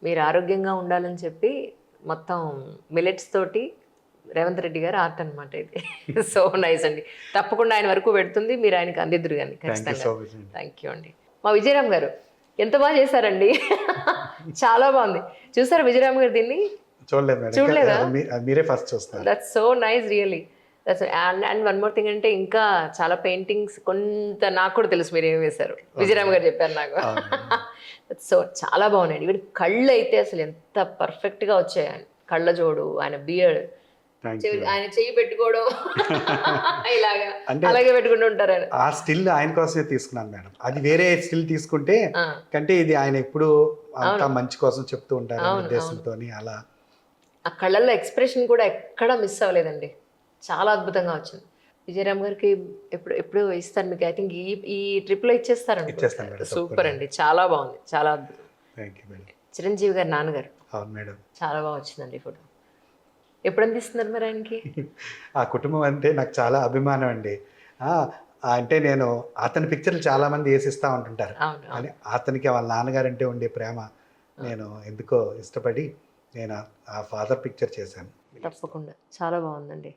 మీరు ఆరోగ్యంగా ఉండాలని చెప్పి మొత్తం మిలెట్స్ తోటి రేవంత్ రెడ్డి గారు ఆర్ట్ అనమాట ఇది. సో నైస్ అండి. తప్పకుండా ఆయన వరకు పెడుతుంది, మీరు ఆయనకి అందిద్దురు కానీ ఖచ్చితంగా. థ్యాంక్ యూ అండి. మా విజయరామ్ గారు ఎంత బాగా చేశారండి. చాలా బాగుంది. చూసారా విజయరామ్ గారు దీన్ని? చూడలేదా? మీరే ఫస్ట్ చూస్తారు. That's so nice really. That's and one more thing అంటే ఇంకా చాలా పెయింటింగ్స్ కొంత నాకు కూడా తెలుసు మీరు ఏం వేశారు. విజయరామ్ గారు చెప్పారు నాకు. సో చాలా బాగున్నాయండి. వీడి కళ్ళు అయితే అసలు ఎంత పర్ఫెక్ట్గా వచ్చాయి. ఆయన కళ్ళ జోడు, ఆయన బియర్డ్, ఆయన చెయ్యి పెట్టుకోవడం ఇలాగా అలాగే పెట్టుకుంటూ ఉంటారు ఆయన. ఆ స్టిల్ ఆయన కోసమే తీసుకున్నాను మేడం. అది వేరే స్టిల్ తీసుకుంటే కంటే ఇది ఆయన ఎప్పుడు అంతా మంచి కోసం చెప్తూ ఉంటారు ఉద్దేశంతో అలా. ఆ కళ్ళల్లో ఎక్స్ప్రెషన్ కూడా ఎక్కడ మిస్ అవ్వలేదండి. చాలా అద్భుతంగా వచ్చింది. విజయరామ్ గారికి ఎప్పుడు ఇస్తాను మీకు. ఐ థింక్ ఈ ట్రిప్ లో ఇచ్చేస్తాను. సూపర్ అండి, చాలా బాగుంది, చాలా అద్భుతం. చిరంజీవి గారు నాన్నగారు మేడం చాలా బాగా వచ్చిందండి ఫోటో. ఎప్పుడు అందిస్తున్నారు మరి ఆయనకి? ఆ కుటుంబం అంటే నాకు చాలా అభిమానం అండి. అంటే నేను అతని పిక్చర్లు చాలా మంది వేసిస్తూ ఉంటుంటారు, అని అతనికి వాళ్ళ నాన్నగారు అంటే ఉండే ప్రేమ నేను ఎందుకో ఇష్టపడి నేను ఆ ఫాదర్ పిక్చర్ చేశాను. తప్పకుండా చాలా బాగుందండి.